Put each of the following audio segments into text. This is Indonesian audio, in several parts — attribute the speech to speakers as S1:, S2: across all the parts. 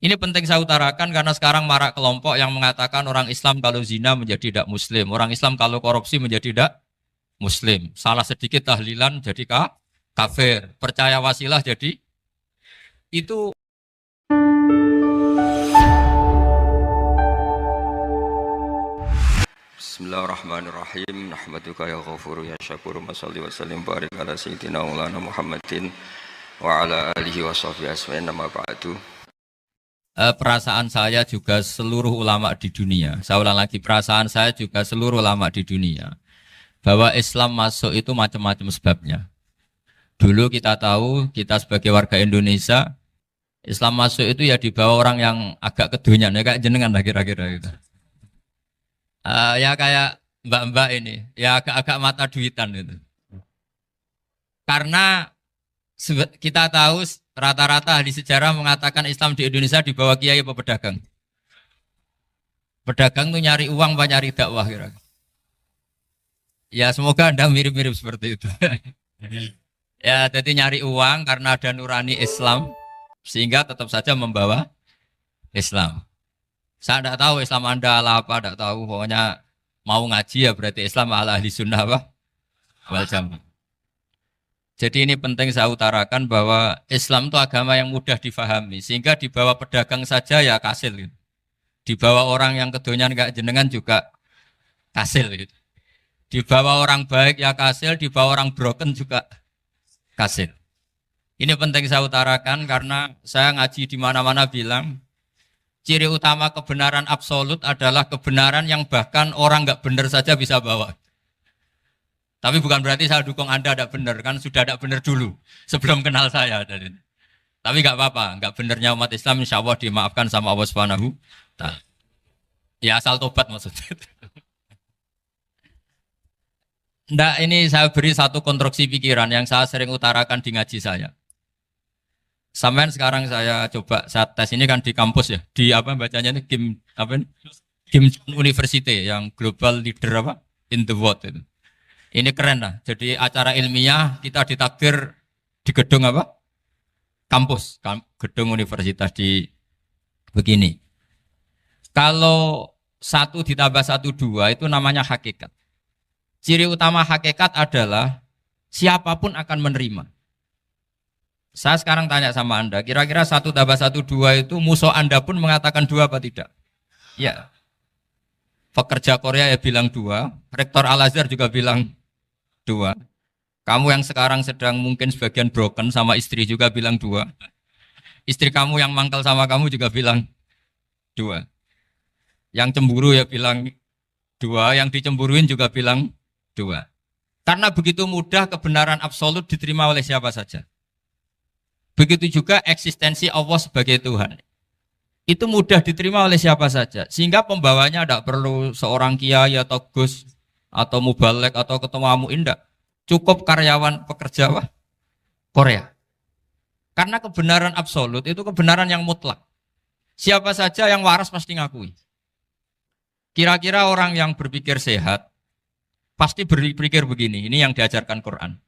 S1: Ini penting saya utarakan karena sekarang marak kelompok yang mengatakan orang Islam kalau zina menjadi tidak muslim, orang Islam kalau korupsi menjadi tidak muslim. Salah sedikit tahlilan jadi kafir, percaya wasilah jadi itu.
S2: Bismillahirrahmanirrahim. Nahmaduka ya ghafuru ya syakuru. Masalli wa sallim barik ala sayyidina maulana Muhammadin wa ala alihi wa sahbihi asma'in nama ba'du.
S1: Perasaan saya juga seluruh ulama di dunia. Saya ulang lagi, perasaan saya juga seluruh ulama di dunia. Bahwa Islam masuk itu macam-macam sebabnya. Dulu kita tahu, kita sebagai warga Indonesia, Islam masuk itu ya dibawa orang yang agak kedonyan, ya kayak jenengan lah kira-kira gitu. Ya kayak mbak-mbak ini, ya agak-agak mata duitan gitu. Karena kita tahu rata-rata ahli sejarah mengatakan Islam di Indonesia dibawa kiai apa pedagang. Pedagang tuh nyari uang apa nyari dakwah kira. Ya semoga Anda mirip-mirip seperti itu. Ya jadi nyari uang karena ada nurani Islam sehingga tetap saja membawa Islam. Saya tidak tahu Islam Anda ala apa, tidak tahu. Pokoknya mau ngaji ya berarti Islam ala ahli sunnah apa? Wal jamaah. Jadi ini penting saya utarakan bahwa Islam itu agama yang mudah difahami. Sehingga dibawa pedagang saja ya kasil. Gitu. Dibawa orang yang kedonyan gak jenengan juga kasil. Gitu. Dibawa orang baik ya kasil, dibawa orang broken juga kasil. Ini penting saya utarakan karena saya ngaji di mana-mana bilang ciri utama kebenaran absolut adalah kebenaran yang bahkan orang gak benar saja bisa bawa. Tapi bukan berarti saya dukung Anda tidak benar, kan sudah tidak benar dulu sebelum kenal saya. Tapi nggak apa-apa, nggak benarnya umat Islam insya Allah dimaafkan sama Allah Subhanahu. Ya asal tobat maksudnya. Nggak, ini saya beri satu konstruksi pikiran yang saya sering utarakan di ngaji saya. Sampai sekarang saya coba saya tes ini kan di kampus ya, di apa bacanya ini Kim apa? Kim University yang global leader apa in the world itu. Ini keren lah. Jadi acara ilmiah kita ditakdir di gedung apa? Kampus, gedung universitas di begini. Kalau 1 ditambah 1 2 itu namanya hakikat. Ciri utama hakikat adalah siapapun akan menerima. Saya sekarang tanya sama Anda, kira-kira 1 tambah 1 2 itu musuh Anda pun mengatakan 2 apa tidak? Ya. Pekerja Korea ya bilang 2, Rektor Al-Azhar juga bilang 2. Kamu yang sekarang sedang mungkin sebagian broken sama istri juga bilang 2. Istri kamu yang mangkal sama kamu juga bilang 2. Yang cemburu ya bilang 2, yang dicemburuin juga bilang 2. Karena begitu mudah kebenaran absolut diterima oleh siapa saja. Begitu juga eksistensi Allah sebagai Tuhan. Itu mudah diterima oleh siapa saja. Sehingga pembawanya tidak perlu seorang kiai atau gus atau mubalek atau ketua muin, enggak. Cukup karyawan pekerja Korea. Karena kebenaran absolut itu kebenaran yang mutlak. Siapa saja yang waras pasti ngakui. Kira-kira orang yang berpikir sehat pasti berpikir begini, ini yang diajarkan Quran.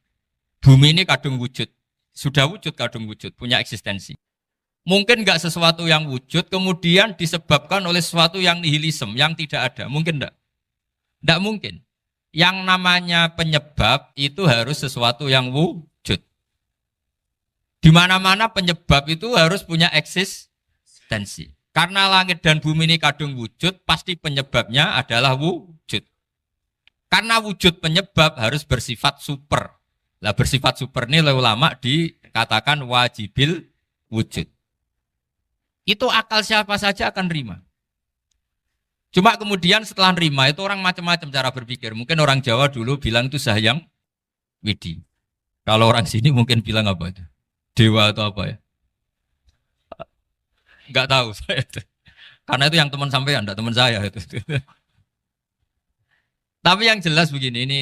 S1: Bumi ini kadung wujud. Sudah wujud kadung wujud, punya eksistensi. Mungkin enggak sesuatu yang wujud kemudian disebabkan oleh sesuatu yang nihilisme, yang tidak ada. Mungkin enggak? Enggak mungkin. Yang namanya penyebab itu harus sesuatu yang wujud. Di mana-mana penyebab itu harus punya eksistensi. Karena langit dan bumi ini kadung wujud, pasti penyebabnya adalah wujud. Karena wujud penyebab harus bersifat super. Lah bersifat super ini oleh ulama dikatakan wajibil wujud. Itu akal siapa saja akan terima. Cuma kemudian setelah nerima itu orang macam-macam cara berpikir. Mungkin orang Jawa dulu bilang itu Sahyang Widi. Kalau orang sini mungkin bilang apa itu? Dewa atau apa ya? Enggak tahu saya. Karena itu yang teman sampean, enggak teman saya itu. Tapi yang jelas begini, ini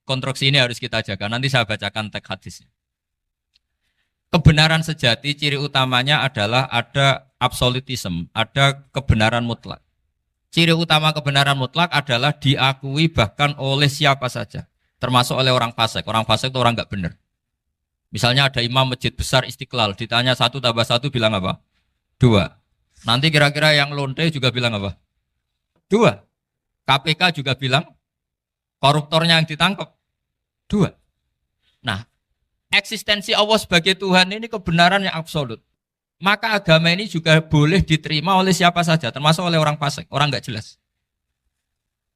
S1: konstruksi ini harus kita jaga. Nanti saya bacakan teks hadisnya. Kebenaran sejati ciri utamanya adalah ada absolutisme, ada kebenaran mutlak. Ciri utama kebenaran mutlak adalah diakui bahkan oleh siapa saja. Termasuk oleh orang fasik. Orang fasik itu orang enggak benar. Misalnya ada imam masjid besar Istiqlal. Ditanya 1 tambah 1 bilang apa? 2. Nanti kira-kira yang lonte juga bilang apa? Dua. KPK juga bilang koruptornya yang ditangkap. Dua. Nah, eksistensi Allah sebagai Tuhan ini kebenaran yang absolut. Maka agama ini juga boleh diterima oleh siapa saja, termasuk oleh orang fasik, orang nggak jelas.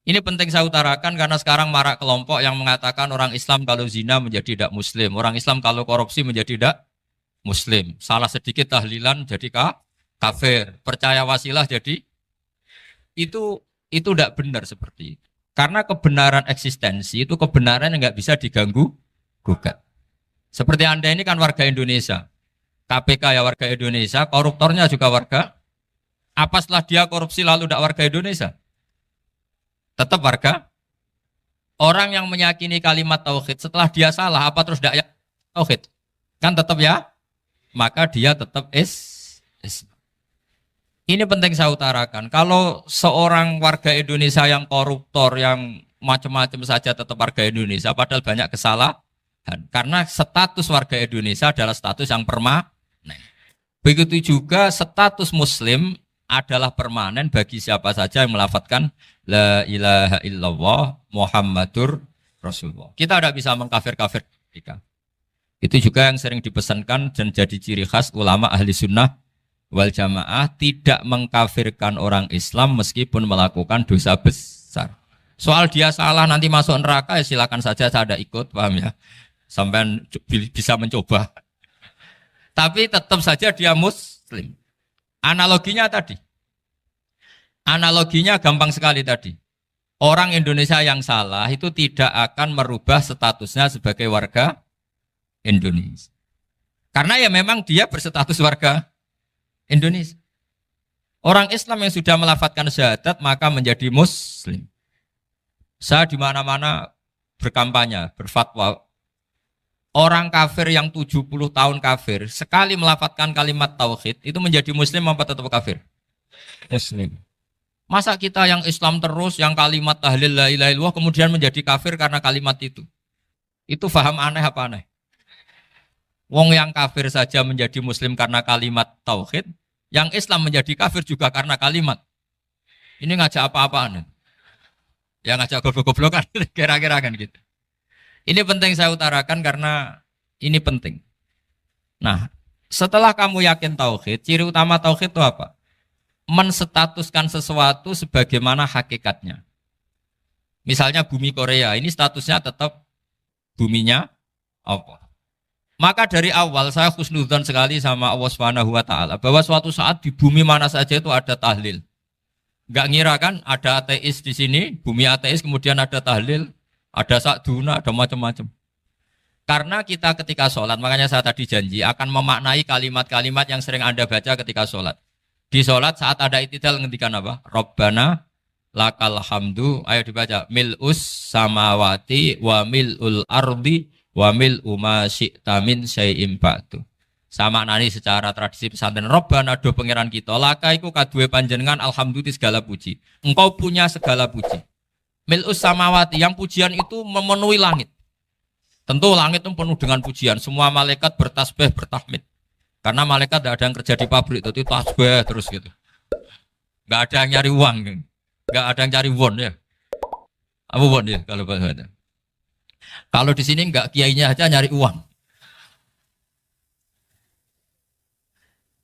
S1: Ini penting saya utarakan karena sekarang marak kelompok yang mengatakan orang Islam kalau zina menjadi tidak muslim, orang Islam kalau korupsi menjadi tidak muslim. Salah sedikit tahlilan jadi kafir, percaya wasilah jadi itu tidak benar seperti itu. Karena kebenaran eksistensi itu kebenaran yang nggak bisa diganggu gugat. Seperti Anda ini kan warga Indonesia. KPK ya warga Indonesia, koruptornya juga warga. Apa setelah dia korupsi lalu tidak warga Indonesia? Tetap warga. Orang yang meyakini kalimat tauhid setelah dia salah, apa terus tidak tauhid? Kan tetap ya? Maka dia tetap is. Ini penting saya utarakan. Kalau seorang warga Indonesia yang koruptor, yang macam-macam saja tetap warga Indonesia, padahal banyak kesalahan. Karena status warga Indonesia adalah status yang permanen. Begitu juga status Muslim adalah permanen bagi siapa saja yang melafadzkan La ilaha illallah Muhammadur Rasulullah. Kita tidak bisa mengkafir-kafir mereka. Itu juga yang sering dipesankan dan jadi ciri khas ulama ahli sunnah wal jamaah, tidak mengkafirkan orang Islam meskipun melakukan dosa besar. Soal dia salah nanti masuk neraka ya silakan saja, saya ada ikut, paham ya? Sampai bisa mencoba. Tapi tetap saja dia muslim. Analoginya tadi. Analoginya gampang sekali tadi. Orang Indonesia yang salah itu tidak akan merubah statusnya sebagai warga Indonesia. Karena ya memang dia berstatus warga Indonesia. Orang Islam yang sudah melafadzkan syahadat maka menjadi muslim. Saya di mana-mana berkampanye, berfatwa. Orang kafir yang 70 tahun kafir, sekali melafadzkan kalimat tauhid, itu menjadi muslim apa tetap kafir? Muslim. Masa kita yang Islam terus, yang kalimat tahlil la ilaha illallah, kemudian menjadi kafir karena kalimat itu? Itu faham aneh apa aneh? Wong yang kafir saja menjadi muslim karena kalimat tauhid, yang Islam menjadi kafir juga karena kalimat. Ini ngajak apa-apaan? Ya ngajak goblok-goblokan, kira-kira kan gitu. Ini penting saya utarakan karena ini penting. Nah, setelah kamu yakin tauhid, ciri utama tauhid itu apa? Menstatuskan sesuatu sebagaimana hakikatnya. Misalnya bumi Korea, ini statusnya tetap buminya Allah. Maka dari awal saya husnudzon sekali sama Allah Subhanahu wa taala bahwa suatu saat di bumi mana saja itu ada tahlil. Enggak ngira kan ada ateis di sini, bumi ateis kemudian ada tahlil. Ada sakduna, ada macam-macam. Karena kita ketika sholat, makanya saya tadi janji akan memaknai kalimat-kalimat yang sering Anda baca ketika sholat. Di sholat saat ada itidal ngendikan apa? Rabbana lakal hamdu, ayo dibaca. Mil'us samawati wa mil'ul ardi wa mil'u ma syi'ta min syai'im ba'du. Sama nani secara tradisi pesantren Rabbana do pangeran kita, laka iku kaduwe panjenengan alhamdulillah segala puji. Engkau punya segala puji. Mil'us samawati, yang pujian itu memenuhi langit. Tentu langit itu penuh dengan pujian. Semua malaikat bertasbih, bertahmid. Karena malaikat tidak ada yang kerja di pabrik, itu tasbih terus gitu. Gak ada yang nyari uang, gak ada yang cari won ya. Apa won ya kalau bahasa? Kalau di sini gak kiainya aja nyari uang.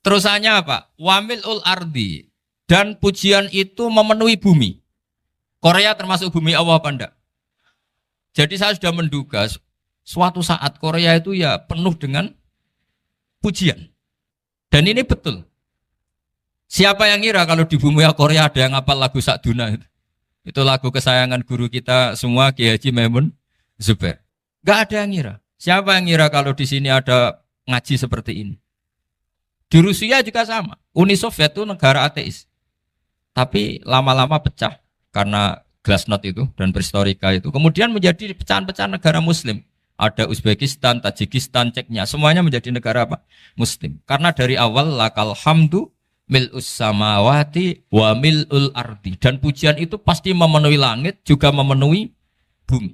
S1: Terusannya apa? Wamilul ardi, dan pujian itu memenuhi bumi. Korea termasuk bumi Allah apa enggak? Jadi saya sudah menduga suatu saat Korea itu ya penuh dengan pujian. Dan ini betul. Siapa yang ngira kalau di bumi Korea ada yang hafal lagu Sakduna itu? Itu lagu kesayangan guru kita semua, Ki Haji Maimun Zubair. Gak ada yang ngira. Siapa yang ngira kalau di sini ada ngaji seperti ini? Di Rusia juga sama. Uni Soviet itu negara ateis. Tapi lama-lama pecah. Karena glasnost itu dan perestorika itu kemudian menjadi pecahan-pecahan negara muslim. Ada Uzbekistan, Tajikistan, Ceknya, semuanya menjadi negara apa? Muslim. Karena dari awal lakal hamdu mil'us samawati wa mil'ul ardi, dan pujian itu pasti memenuhi langit juga memenuhi bumi.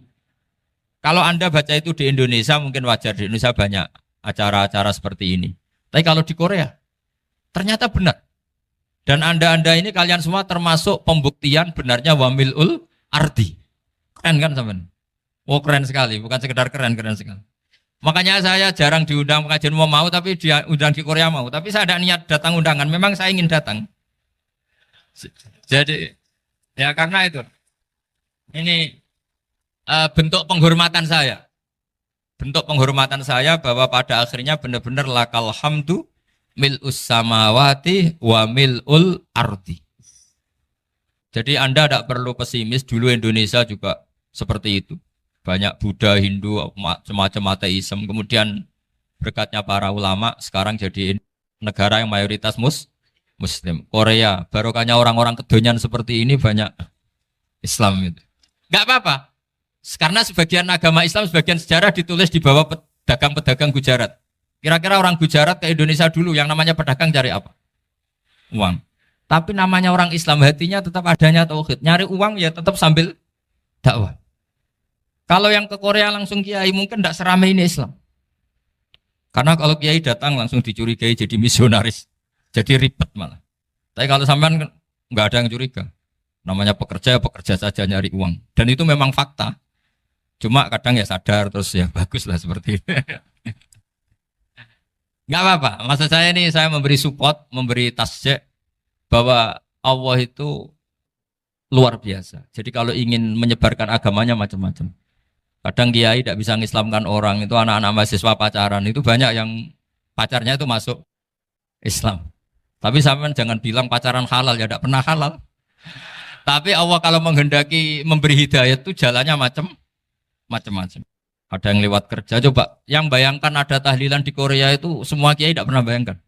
S1: Kalau Anda baca itu di Indonesia mungkin wajar, di Indonesia banyak acara-acara seperti ini. Tapi kalau di Korea ternyata benar. Dan anda ini kalian semua termasuk pembuktian benarnya wamilul ardi. Keren kan teman? Oh keren sekali, bukan sekedar keren, keren sekali. Makanya saya jarang diundang pengajian mau tapi diundang di Korea mau. Tapi saya ada niat datang undangan, memang saya ingin datang. Jadi ya karena itu. Ini bentuk penghormatan saya. Bentuk penghormatan saya bahwa pada akhirnya benar-benar lakal hamdu mil'us samawati wa mil'ul ardi. Jadi Anda tidak perlu pesimis, dulu Indonesia juga seperti itu. Banyak Buddha, Hindu, semacam ateisme. Kemudian berkatnya para ulama, sekarang jadi negara yang mayoritas Muslim. Korea, barokahnya orang-orang kedonyan seperti ini banyak Islam itu. Enggak apa-apa. Karena sebagian agama Islam, sebagian sejarah ditulis di bawah pedagang-pedagang Gujarat. Kira-kira orang Gujarat ke Indonesia dulu yang namanya pedagang cari apa? Uang. Tapi namanya orang Islam hatinya tetap adanya tauhid. Nyari uang ya tetap sambil dakwah. Kalau yang ke Korea langsung kiai mungkin tidak seramai ini Islam. Karena kalau kiai datang langsung dicurigai jadi misionaris. Jadi ribet malah. Tapi kalau sampean nggak ada yang curiga. Namanya pekerja, pekerja saja nyari uang. Dan itu memang fakta. Cuma kadang ya sadar terus ya bagus lah seperti itu. Nggak apa-apa. Maksud saya ini saya memberi support, memberi tasjek bahwa Allah itu luar biasa. Jadi kalau ingin menyebarkan agamanya macam-macam. Kadang kiai tidak bisa mengislamkan orang, itu anak-anak mahasiswa pacaran, itu banyak yang pacarnya itu masuk Islam. Tapi sampean jangan bilang pacaran halal, ya tidak pernah halal. Tapi Allah kalau menghendaki memberi hidayah itu jalannya macam-macam. Ada yang lewat kerja, coba yang bayangkan ada tahlilan di Korea itu semua kiai tidak pernah bayangkan.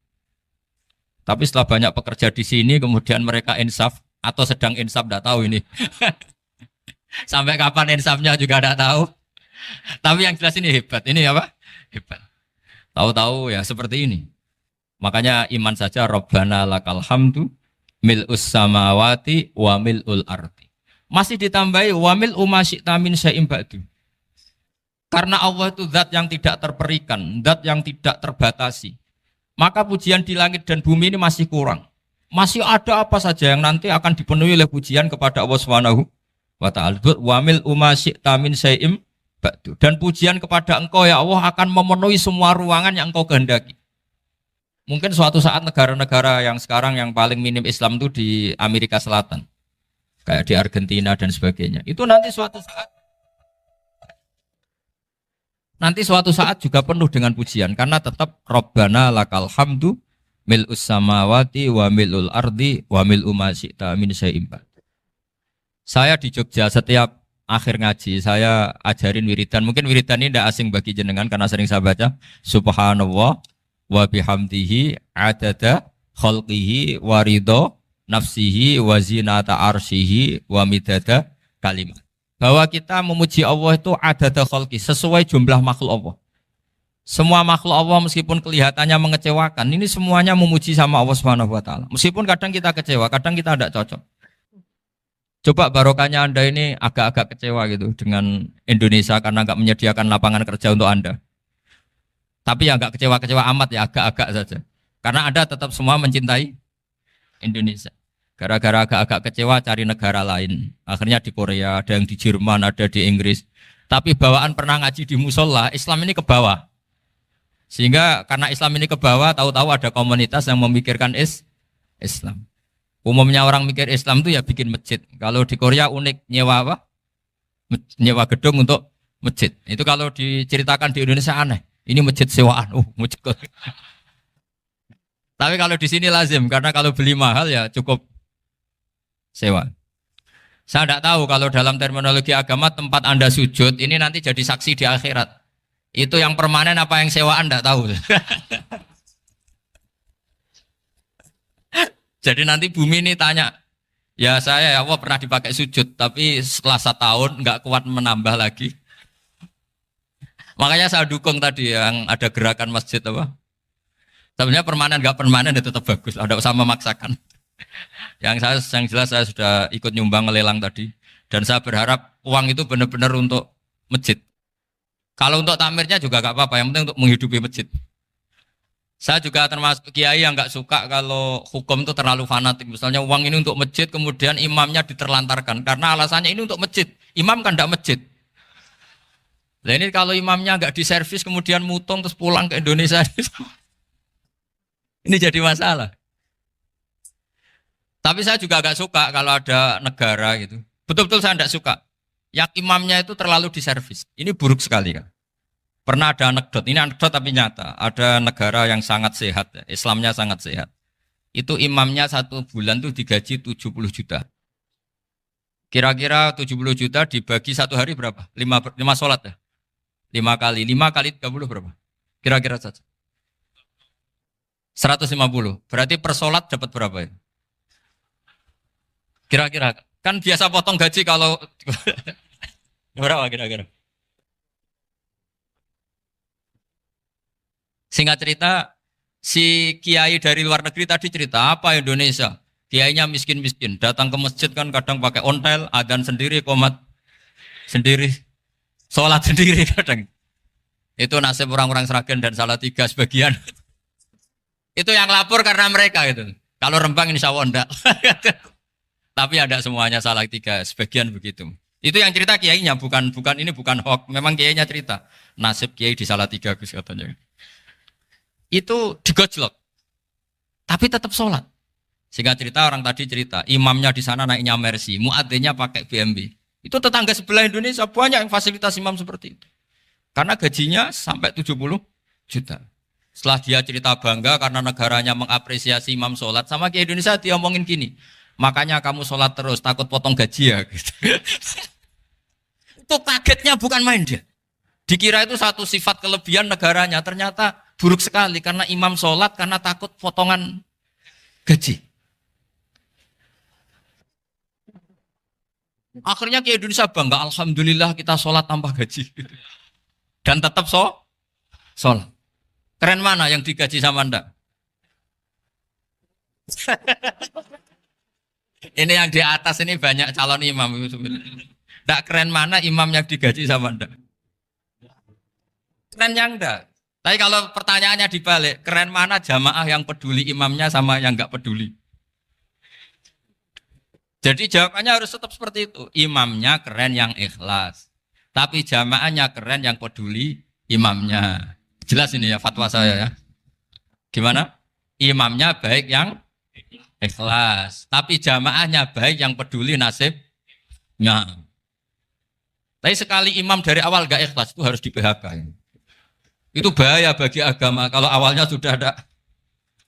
S1: Tapi setelah banyak pekerja di sini, kemudian mereka insaf atau sedang insaf, tidak tahu ini. Sampai kapan insafnya juga tidak tahu. Tapi yang jelas ini hebat. Ini apa? Hebat. Tahu-tahu ya seperti ini. Makanya iman saja Rabbana lakal hamdu mil'us samawati wa mil'ul ardi. Masih ditambahi wa mil'u ma syi'ta min syai'in ba'du. Karena Allah itu zat yang tidak terperikan, zat yang tidak terbatasi. Maka pujian di langit dan bumi ini masih kurang. Masih ada apa saja yang nanti akan dipenuhi oleh pujian kepada Allah Subhanahu wa ta'ala. Wa mil'u ma syi'ta min syai'in ba'du. Dan pujian kepada Engkau ya Allah akan memenuhi semua ruangan yang Engkau kehendaki. Mungkin suatu saat negara-negara yang sekarang yang paling minim Islam itu di Amerika Selatan. Kayak di Argentina dan sebagainya. Itu nanti suatu saat juga penuh dengan pujian. Karena tetap Rabbana lakal hamdu mil'us samawati wa mil'ul ardi wa mil'u ma syi'ta min syai'in ba'du. Saya di Jogja setiap akhir ngaji saya ajarin wiridan. Mungkin wiridan ini tidak asing bagi jenengan karena sering saya baca. Subhanallah wa bihamdihi adada khalqihi wa ridha nafsihi wa zinata arsyihi wa midada kalimat. Bahwa kita memuji Allah itu adada khalqi, sesuai jumlah makhluk Allah. Semua makhluk Allah meskipun kelihatannya mengecewakan, ini semuanya memuji sama Allah Subhanahu wa taala. Meskipun kadang kita kecewa, kadang kita tidak cocok. Coba barokahnya Anda ini agak-agak kecewa gitu dengan Indonesia karena nggak menyediakan lapangan kerja untuk Anda. Tapi ya nggak kecewa-kecewa amat ya, agak-agak saja. Karena Anda tetap semua mencintai Indonesia. Gara-gara agak-agak kecewa cari negara lain. Akhirnya di Korea, ada yang di Jerman, ada di Inggris. Tapi bawaan pernah ngaji di musola, Islam ini ke bawah. Sehingga karena Islam ini ke bawah, tahu-tahu ada komunitas yang memikirkan Islam. Umumnya orang mikir Islam itu ya bikin masjid. Kalau di Korea unik, nyewa apa? Nyewa gedung untuk masjid. Itu kalau diceritakan di Indonesia aneh. Ini masjid sewaan. Masjid. Tapi kalau di sini lazim, karena kalau beli mahal ya cukup sewa. Saya tidak tahu kalau dalam terminologi agama tempat Anda sujud ini nanti jadi saksi di akhirat. Itu yang permanen apa yang sewaan tidak tahu. Jadi nanti bumi ini tanya, ya saya ya Allah pernah dipakai sujud, tapi setelah 1 tahun nggak kuat menambah lagi. Makanya saya dukung tadi yang ada gerakan masjid apa. Sebenarnya permanen nggak permanen ya tetap bagus, ada usah memaksakan. Yang jelas saya sudah ikut nyumbang lelang tadi, dan saya berharap uang itu benar-benar untuk masjid. Kalau untuk tamirnya juga nggak apa-apa, yang penting untuk menghidupi masjid. Saya juga termasuk kiai yang nggak suka kalau hukum itu terlalu fanatik. Misalnya uang ini untuk masjid, kemudian imamnya diterlantarkan. Karena alasannya ini untuk masjid. Imam kan tidak masjid. Nah ini kalau imamnya nggak diservis, kemudian mutung terus pulang ke Indonesia. Ini jadi masalah. Tapi saya juga agak suka kalau ada negara gitu. Betul-betul saya tidak suka. Yang imamnya itu terlalu diservis. Ini buruk sekali kan. Pernah ada anekdot, ini anekdot tapi nyata. Ada negara yang sangat sehat, Islamnya sangat sehat. Itu imamnya 1 bulan tuh digaji 70 juta. Kira-kira 70 juta dibagi 1 hari berapa? 5 sholat ya? 5 kali. 5 kali 30 berapa? Kira-kira saja. 150. Berarti per sholat dapat berapa ya? Kira-kira. Kan biasa potong gaji kalau... berapa kira-kira? Singkat cerita, si kiai dari luar negeri tadi cerita, apa Indonesia? Kiainya miskin-miskin, datang ke masjid kan kadang pakai ontel, adzan sendiri, qomat sendiri, sholat sendiri kadang. Itu nasib orang-orang Sragen dan Salatiga sebagian. Itu yang lapor karena mereka itu. Kalau Rembang insya Allah enggak. Tapi ada semuanya Salatiga, sebagian begitu. Itu yang cerita kiainya, bukan ini bukan hoax, memang kiainya cerita. Nasib kiai di Salatiga Gus katanya. Itu digojlok, tapi tetap sholat. Sehingga cerita orang tadi cerita, imamnya di sana naiknya Mercy, muadzinnya pakai BMW. Itu tetangga sebelah Indonesia banyak yang fasilitas imam seperti itu. Karena gajinya sampai 70 juta. Setelah dia cerita bangga karena negaranya mengapresiasi imam sholat, sama kayak Indonesia dia omongin gini, makanya kamu sholat terus, takut potong gaji ya. Gitu. Itu kagetnya bukan main dia. Dikira itu satu sifat kelebihan negaranya, ternyata buruk sekali karena imam sholat karena takut potongan gaji. Akhirnya ke Indonesia bangga, alhamdulillah kita sholat tambah gaji. Dan tetap sholat. Keren mana yang digaji sama Anda? Ini yang di atas ini banyak calon imam. Tidak keren mana imam yang digaji sama Anda? Keren yang enggak. Tapi kalau pertanyaannya dibalik, keren mana jamaah yang peduli imamnya sama yang enggak peduli? Jadi jawabannya harus tetap seperti itu. Imamnya keren yang ikhlas. Tapi jamaahnya keren yang peduli imamnya. Jelas ini ya fatwa saya ya. Gimana? Imamnya baik yang ikhlas. Tapi jamaahnya baik yang peduli nasibnya. Tapi sekali imam dari awal enggak ikhlas itu harus di PHK. Itu bahaya bagi agama kalau awalnya sudah ada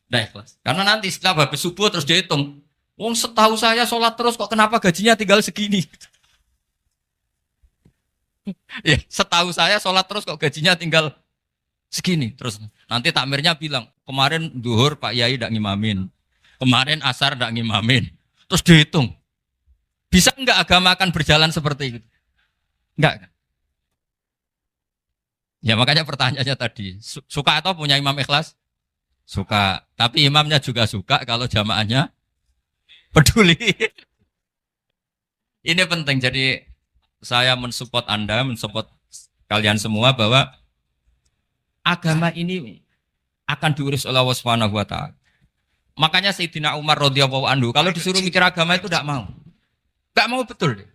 S1: ikhlas. Karena nanti setelah habis subuh terus dihitung. Wong setahu saya sholat terus kok kenapa gajinya tinggal segini? Ya, setahu saya sholat terus kok gajinya tinggal segini. Terus nanti takmirnya bilang, kemarin duhur Pak Yai tidak ngimamin. Kemarin asar tidak ngimamin. Terus dihitung. Bisa enggak agama akan berjalan seperti itu? Enggak kan? Ya makanya pertanyaannya tadi, suka atau punya imam ikhlas? Suka. Tapi imamnya juga suka kalau jamaahnya peduli. Ini penting. Jadi saya mensupport Anda, mensupport kalian semua bahwa agama ini akan diurus oleh Allah Subhanahu wa taala. Makanya Sayyidina Umar radhiyallahu anhu kalau disuruh mikir agama itu tidak mau. Enggak mau betul.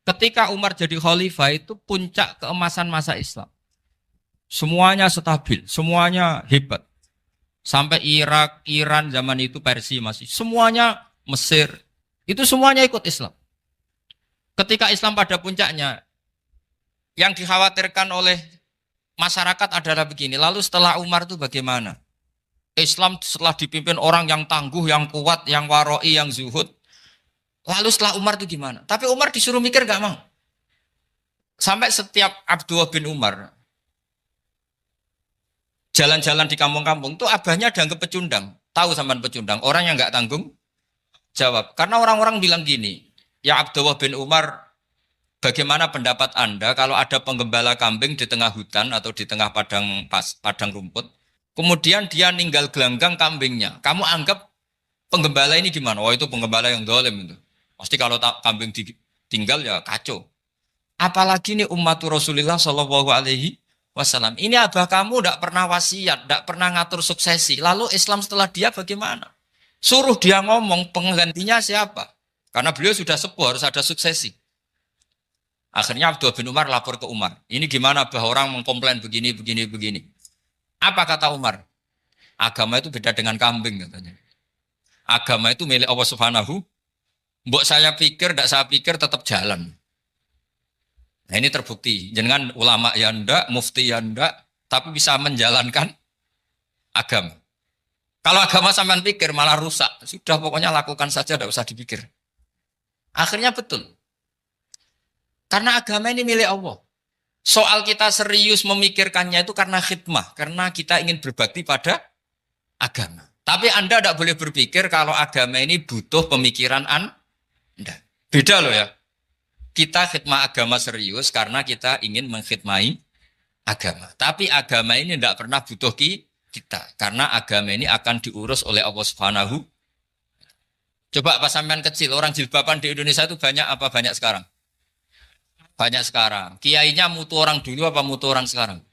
S1: Ketika Umar jadi khalifah itu puncak keemasan masa Islam. Semuanya stabil, semuanya hebat. Sampai Irak, Iran zaman itu Persia masih. Semuanya Mesir. Itu semuanya ikut Islam. Ketika Islam pada puncaknya, yang dikhawatirkan oleh masyarakat adalah begini. Lalu setelah Umar itu bagaimana? Islam setelah dipimpin orang yang tangguh, yang kuat, yang waroi, yang zuhud. Lalu setelah Umar itu gimana? Tapi Umar disuruh mikir gak mau. Sampai setiap Abdullah bin Umar jalan-jalan di kampung-kampung itu abahnya dianggap pecundang. Tahu sampean pecundang? Orang yang gak tanggung jawab. Karena orang-orang bilang gini, ya Abdullah bin Umar, bagaimana pendapat Anda kalau ada penggembala kambing di tengah hutan atau di tengah padang rumput, kemudian dia ninggal gelanggang kambingnya. Kamu anggap penggembala ini gimana? Oh itu penggembala yang dolim itu. Pasti kalau kambing ditinggal ya kacau. Apalagi nih umat Rasulullah Shallallahu Alaihi wasallam. Ini abah kamu tidak pernah wasiat, tidak pernah ngatur suksesi. Lalu Islam setelah dia bagaimana? Suruh dia ngomong penggantinya siapa? Karena beliau sudah sepuh, harus ada suksesi. Akhirnya Abdullah bin Umar lapor ke Umar. Ini gimana abah orang mengkomplain begini, begini, begini. Apa kata Umar? Agama itu beda dengan kambing katanya. Agama itu milik Allah Subhanahu. Mbok saya pikir, tidak saya pikir tetap jalan. Nah ini terbukti. Jangan ulama ya ndak, mufti ya ndak, tapi bisa menjalankan agama. Kalau agama sampean pikir malah rusak. Sudah pokoknya lakukan saja, tidak usah dipikir. Akhirnya betul. Karena agama ini milik Allah. Soal kita serius memikirkannya itu karena khidmah. Karena kita ingin berbakti pada agama. Tapi Anda tidak boleh berpikir kalau agama ini butuh pemikiran Anda. Beda loh ya. Kita khidmah agama serius karena kita ingin mengkhidmai agama. Tapi agama ini tidak pernah butuh kita. Karena agama ini akan diurus oleh Allah Subhanahu. Coba pas sampean kecil, orang jilbaban di Indonesia itu banyak apa banyak sekarang? Banyak sekarang. Kiainya mutu orang dulu apa mutu orang sekarang?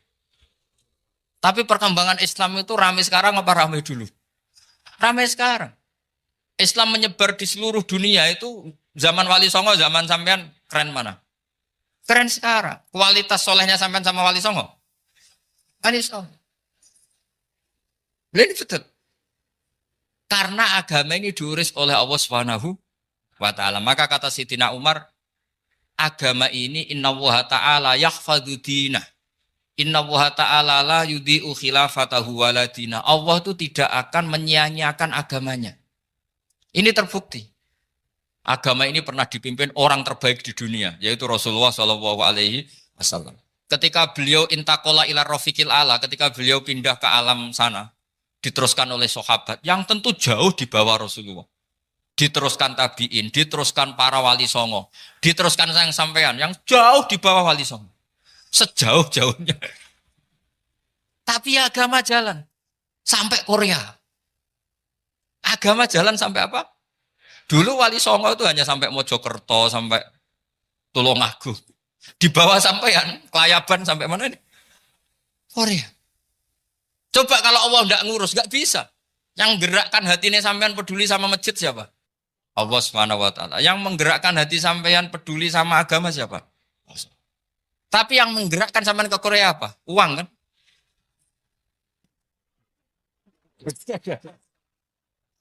S1: Tapi perkembangan Islam itu ramai sekarang apa ramai dulu? Ramai sekarang. Islam menyebar di seluruh dunia itu zaman Wali Songo, zaman sampean keren mana? Keren sekarang. Kualitas solehnya sampean sama Wali Songo? Wali Songo. Ini betul. Karena agama ini diurus oleh Allah Subhanahu wa ta'ala. Maka kata Sidina Umar, agama ini innallaha ta'ala yahfadhu dinah. Innallaha ta'ala la yudhi'u khilafatahu waladina. Allah itu tidak akan menyia-nyiakan agamanya. Ini terbukti. Agama ini pernah dipimpin orang terbaik di dunia, yaitu Rasulullah SAW. Ketika beliau intakola ila rafiqil ala, ketika beliau pindah ke alam sana, diteruskan oleh sahabat yang tentu jauh di bawah Rasulullah. Diteruskan tabi'in, diteruskan para wali songo, diteruskan sang sampean yang jauh di bawah wali songo. Sejauh-jauhnya. Tapi agama jalan. Sampai Korea. Agama jalan sampai apa? Dulu wali songo itu hanya sampai Mojokerto, sampai Tulungagung. Di bawah sampean, Kelayaban sampai mana ini? Korea. Coba kalau Allah tidak ngurus, nggak bisa. Yang gerakkan hatinya sampean peduli sama masjid siapa? Allah Subhanahu wa ta'ala. Yang menggerakkan hati sampean peduli sama agama siapa? Tapi yang menggerakkan sampean ke Korea apa? Uang kan?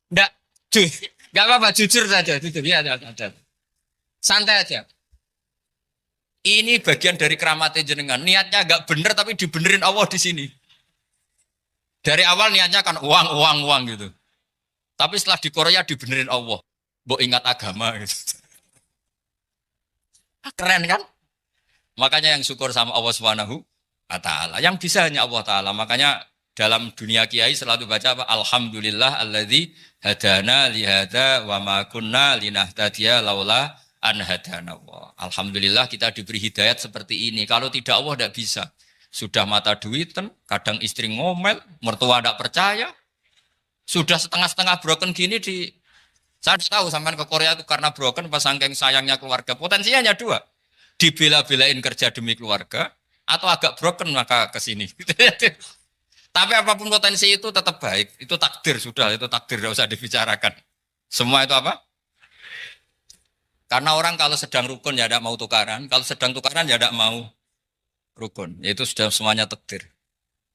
S1: Enggak, enggak apa-apa, jujur saja, jujur ya, santai aja. Ini bagian dari keramatnya jenengan. Niatnya agak bener tapi dibenerin Allah di sini. Dari awal niatnya kan uang gitu. Tapi setelah di Korea dibenerin Allah. Mbok ingat agama gitu. Keren kan? Makanya yang syukur sama Allah Subhanahu wa ta'ala. Yang bisa hanya Allah ta'ala. Makanya dalam dunia kiai selalu baca apa? Alhamdulillah alladzi hadana lihada wa ma kunna linahtadiya laula an hadana Allah. Alhamdulillah kita diberi hidayat seperti ini. Kalau tidak Allah tidak bisa. Sudah mata duitan, kadang istri ngomel, mertua tidak percaya. Sudah setengah-setengah broken gini di... Saya tahu sampai ke Korea itu karena broken pas saking sayangnya keluarga. Potensinya hanya dua. Dibela-belain kerja demi keluarga atau agak broken maka ke sini. Tapi apapun potensi itu tetap baik. Itu takdir sudah, itu takdir tidak usah dibicarakan. Semua itu apa? Karena orang kalau sedang rukun ya tidak mau tukaran, kalau sedang tukaran ya tidak mau rukun. Itu sudah semuanya takdir.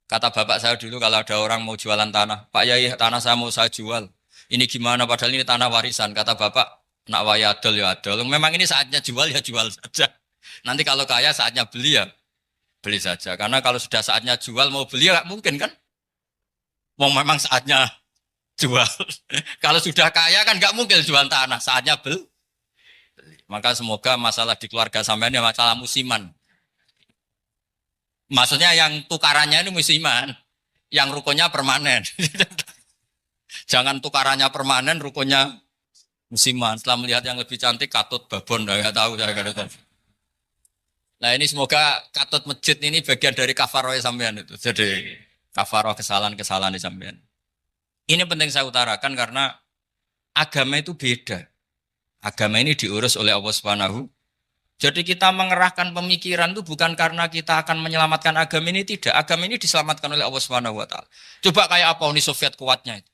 S1: Kata bapak saya dulu kalau ada orang mau jualan tanah, Pak Yai tanah saya mau saya jual. Ini gimana padahal ini tanah warisan. Kata bapak, nak waya adol ya adol. Memang ini saatnya jual ya jual saja. Nanti kalau kaya saatnya beli ya beli saja. Karena kalau sudah saatnya jual mau beli ya nggak mungkin kan? Mau memang saatnya jual. Kalau sudah kaya kan nggak mungkin jual tanah. Saatnya beli. Maka semoga masalah di keluarga sampean ya masalah musiman. Maksudnya yang tukarannya ini musiman. Yang rukunnya permanen. Jangan tukarannya permanen, rukunnya musiman. Setelah melihat yang lebih cantik, katut babon. Nggak tahu saya nggak tahu. Nah ini semoga katut masjid ini bagian dari kafaroh sampean itu. Jadi kafaroh kesalahan-kesalahan di sampean. Ini penting saya utarakan karena agama itu beda. Agama ini diurus oleh Allah Subhanahu Jadi kita mengerahkan pemikiran itu bukan karena kita akan menyelamatkan agama ini, tidak. Agama ini diselamatkan oleh Allah Subhanahu wa taala. Coba kayak apa Uni Soviet kuatnya itu.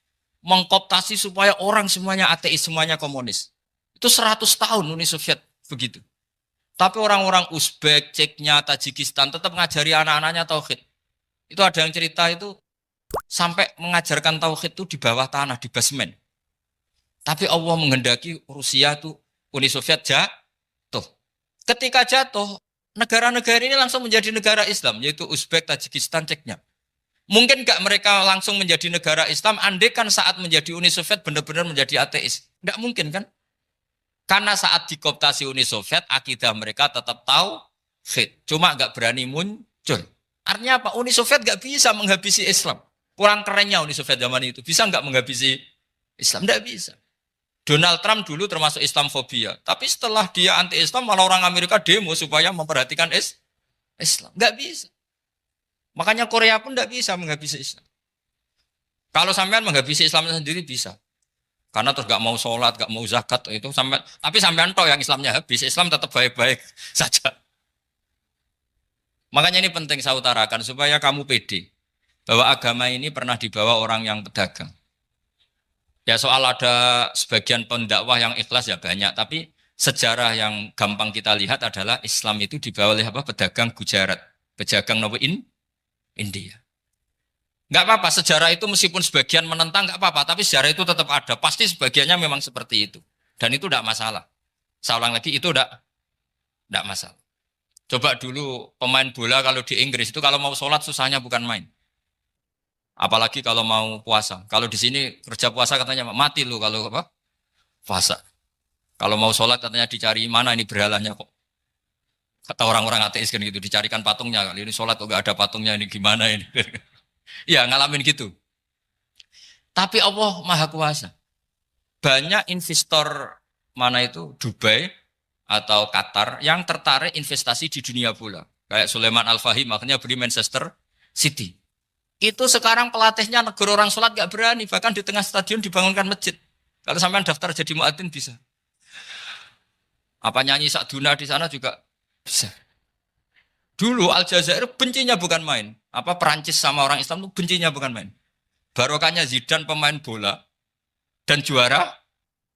S1: Mengkooptasi supaya orang semuanya ateis, semuanya komunis. Itu 100 tahun Uni Soviet begitu. Tapi orang-orang Uzbek, Ceknya, Tajikistan tetap ngajari anak-anaknya tauhid. Itu ada yang cerita itu sampai mengajarkan tauhid itu di bawah tanah, di basement. Tapi Allah menghendaki Rusia itu Uni Soviet jatuh. Ketika jatuh, negara-negara ini langsung menjadi negara Islam, yaitu Uzbek, Tajikistan, Ceknya. Mungkin nggak mereka langsung menjadi negara Islam, andai kan saat menjadi Uni Soviet benar-benar menjadi ateis. Nggak mungkin kan? Karena saat dikooptasi Uni Soviet, akidah mereka tetap tauhid. Cuma nggak berani muncul. Artinya apa? Uni Soviet nggak bisa menghabisi Islam. Kurang kerennya Uni Soviet zaman itu. Bisa nggak menghabisi Islam? Nggak bisa. Donald Trump dulu termasuk Islamfobia. Tapi setelah dia anti-Islam, malah orang Amerika demo supaya memperhatikan Islam. Nggak bisa. Makanya Korea pun nggak bisa menghabisi Islam. Kalau sampean menghabisi Islam sendiri bisa. Karena terus gak mau sholat, gak mau zakat itu sampai, tapi sampean toh yang Islamnya habis, Islam tetap baik-baik saja. Makanya ini penting saya utarakan supaya kamu pede bahwa agama ini pernah dibawa orang yang pedagang. Ya soal ada sebagian pendakwah yang ikhlas ya banyak, tapi sejarah yang gampang kita lihat adalah Islam itu dibawa oleh apa? Pedagang Gujarat, pedagang India. Nggak apa-apa, sejarah itu meskipun sebagian menentang nggak apa-apa, tapi sejarah itu tetap ada. Pasti sebagiannya memang seperti itu. Dan itu tidak masalah. Saya ulang lagi, itu tidak masalah. Coba dulu pemain bola kalau di Inggris itu kalau mau sholat susahnya bukan main. Apalagi kalau mau puasa. Kalau di sini kerja puasa katanya mati lu kalau apa? Puasa. Kalau mau sholat katanya dicari mana ini berhalanya kok. Kata orang-orang ateis kan gitu, dicarikan patungnya. Kali ini sholat kok nggak ada patungnya, ini gimana ini. Ya ngalamin gitu. Tapi Allah Maha Kuasa. Banyak investor mana itu Dubai atau Qatar yang tertarik investasi di dunia bola. Kayak Sulaiman Al-Fahim akhirnya beli Manchester City. Itu sekarang pelatihnya negara orang sholat gak berani. Bahkan di tengah stadion dibangunkan masjid. Kalau sampai daftar jadi muadzin bisa. Apa nyanyi Sakduna di sana juga bisa. Dulu Aljazair bencinya bukan main. Apa Perancis sama orang Islam itu bencinya bukan main. Barokahnya Zidane pemain bola dan juara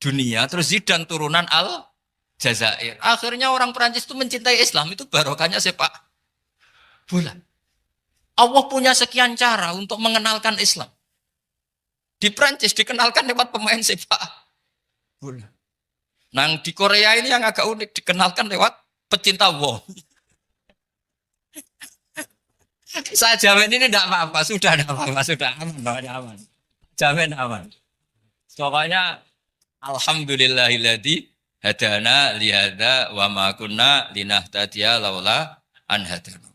S1: dunia. Terus Zidane turunan Aljazair. Akhirnya orang Perancis itu mencintai Islam. Itu barokahnya sepak bola. Allah punya sekian cara untuk mengenalkan Islam. Di Perancis dikenalkan lewat pemain sepak bola. Nah di Korea ini yang agak unik dikenalkan lewat pecinta wong. Saya jamin ini tidak apa-apa, sudah tidak apa-apa, sudah aman. Jamin aman. Pokoknya alhamdulillahilladzi hadana lihada wa ma kunna linahtadiya laula an hadana.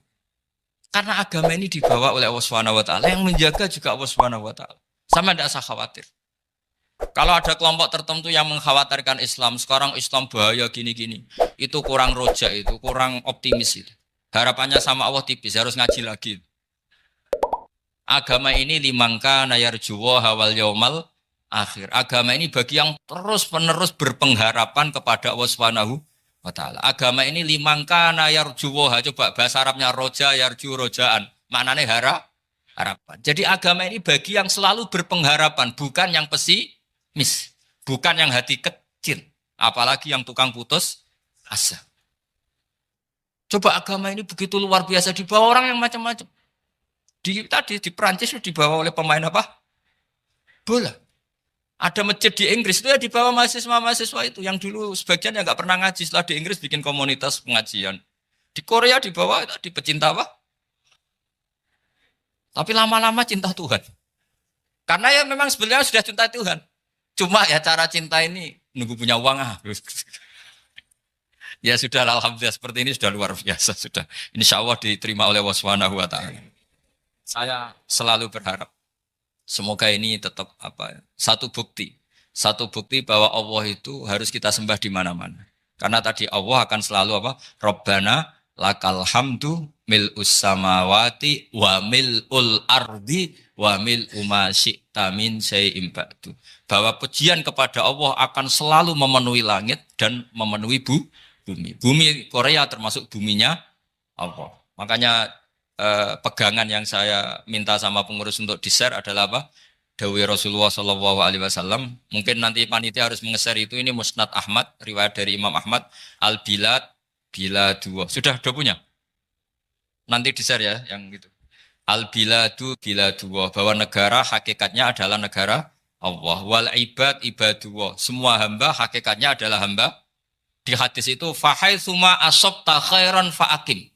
S1: Karena agama ini dibawa oleh Allah Subhanahu wa taala, yang menjaga juga Allah Subhanahu wa taala. Sama tidak usah khawatir. Kalau ada kelompok tertentu yang mengkhawatirkan Islam, sekarang Islam bahaya gini-gini, itu kurang rojak, itu kurang optimis itu. Harapannya sama Allah tipis, harus ngaji lagi. Agama ini limangka nayarjuwa hawal yaumal akhir. Agama ini bagi yang terus-menerus berpengharapan kepada Allah Subhanahu wa taala. Agama ini limangka nayarjuwa, coba bahasa Arabnya roja yarju rojaan. Maknanya harapan. Jadi agama ini bagi yang selalu berpengharapan, bukan yang pesimis, bukan yang hati kecil, apalagi yang tukang putus asa. Coba agama ini begitu luar biasa dibawa orang yang macam-macam. Tadi di Perancis itu dibawa oleh pemain apa? Bola. Ada masjid di Inggris itu ya dibawa mahasiswa-mahasiswa itu yang dulu sebagian yang nggak pernah ngaji, setelah di Inggris bikin komunitas pengajian. Di Korea dibawa tadi pecinta apa? Tapi lama-lama cinta Tuhan. Karena ya memang sebenarnya sudah cinta Tuhan. Cuma ya cara cinta ini nunggu punya uang Ya sudah, alhamdulillah seperti ini sudah luar biasa sudah. Insya Allah diterima oleh Allah Subhanahu wa taala. Saya selalu berharap semoga ini tetap satu bukti bahwa Allah itu harus kita sembah di mana-mana. Karena tadi Allah akan selalu Rabbana lakal hamdu mil'us samawati wa mil'ul ardi wa mil'u ma syi'ta min syai'in ba'du. Bahwa pujian kepada Allah akan selalu memenuhi langit dan memenuhi bumi. bumi. Bumi Korea termasuk buminya Allah. Makanya pegangan yang saya minta sama pengurus untuk di-share adalah apa? Dawai Rasulullah Shallallahu Alaihi Wasallam. Mungkin nanti panitia harus mengeser itu. Ini Musnad Ahmad, riwayat dari Imam Ahmad. Al-Bilad, Biladullah. Sudah punya? Nanti di-share ya, yang gitu. Al-Biladu, Biladullah. Bahwa negara hakikatnya adalah negara Allah. Wal ibad, ibadullah. Semua hamba hakikatnya adalah hamba. Di hadis itu, fahaitsuma asabta khairan fa'akim.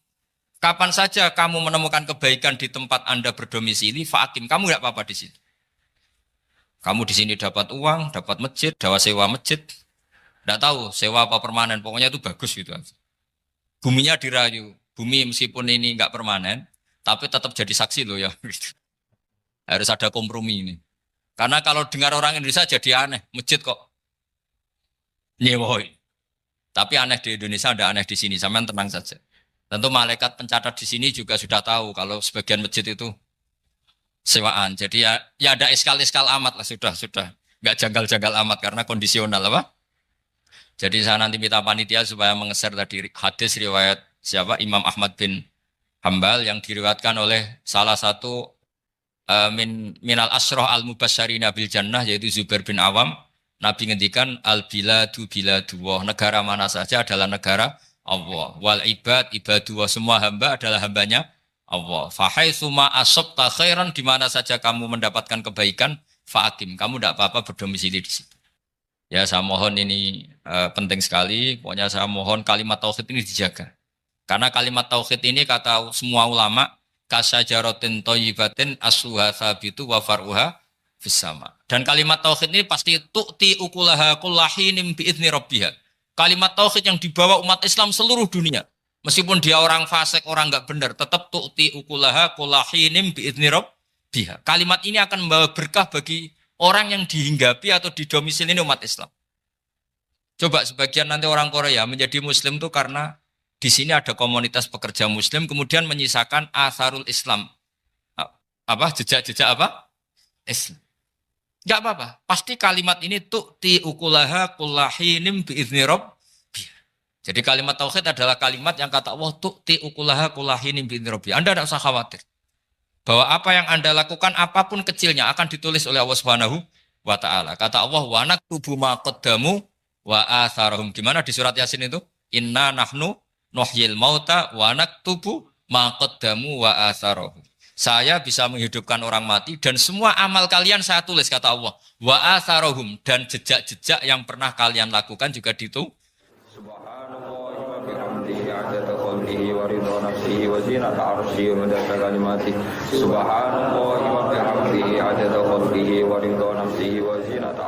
S1: Kapan saja kamu menemukan kebaikan di tempat Anda berdomisili, fa'akim. Kamu nggak apa-apa di situ. Kamu di sini dapat uang, dapat masjid, dapat sewa masjid. Tidak tahu sewa apa permanen, pokoknya itu bagus gitu aja. Buminya dirayu. Bumi meskipun ini nggak permanen, tapi tetap jadi saksi loh ya. Harus ada kompromi ini. Karena kalau dengar orang Indonesia jadi aneh, masjid kok nyewoi. Tapi aneh di Indonesia, ada aneh di sini. Sampean tenang saja. Tentu malaikat pencatat di sini juga sudah tahu kalau sebagian masjid itu sewaan. Jadi ya ada eskal-eskal amat lah, sudah. Nggak janggal-janggal amat karena kondisional apa? Jadi saya nanti minta panitia supaya mengeser tadi hadis riwayat siapa? Imam Ahmad bin Hambal yang diriwayatkan oleh salah satu minal asroh al-mubasyarina bil jannah yaitu Zubair bin Awam. Nabi ngendikan al-biladu biladullah. Negara mana saja adalah negara Allah. Wal ibad ibadullah. Semua hamba adalah hambanya Allah. Fahaitsuma asabta khairan, di mana saja kamu mendapatkan kebaikan, fa'akim. Kamu tidak apa-apa berdomisili di situ. Ya, saya mohon ini penting sekali. Pokoknya saya mohon kalimat tauhid ini dijaga. Karena kalimat tauhid ini kata semua ulama, kasajaratin thayyibatin asluha tsabitu wa far'uha fis sama. Dan kalimat tauhid ini pasti tu'ti ukulaha kullahinim bi'izni rabbiha. Kalimat tauhid yang dibawa umat Islam seluruh dunia. Meskipun dia orang fasik, orang enggak benar, tetap tu'ti ukulaha kullahinim bi'izni rabbiha. Kalimat ini akan membawa berkah bagi orang yang dihinggapi atau didomisili umat Islam. Coba sebagian nanti orang Korea menjadi muslim itu karena di sini ada komunitas pekerja muslim kemudian menyisakan asarul Islam. Apa? Jejak-jejak apa? Islam. Enggak apa-apa. Pasti kalimat ini tu'ti ukulaha kullahinim bi'izni rabbiha. Jadi kalimat tauhid adalah kalimat yang kata Allah tu'ti ukulaha kullahinim bi'izni rabbiha. Anda tidak usah khawatir bahwa apa yang Anda lakukan apapun kecilnya akan ditulis oleh Allah Subhanahu wa taala. Kata Allah wa naktubu ma qaddamu wa atharahum. Gimana di surat Yasin itu? Inna nahnu nuhyil mauta wa naktubu ma qaddamu wa atharahum. Saya bisa menghidupkan orang mati dan semua amal kalian saya tulis, kata Allah. Wa atharahum, dan jejak-jejak yang pernah kalian lakukan juga ditulis.
S2: Subhanallah wa bihamdihi adada khalqihi wa ridha nafsihi wa zinata arsyihi wa midada kalimatihi. Subhanallah wa bihamdihi adada khalqihi wa ridha nafsihi wa zinata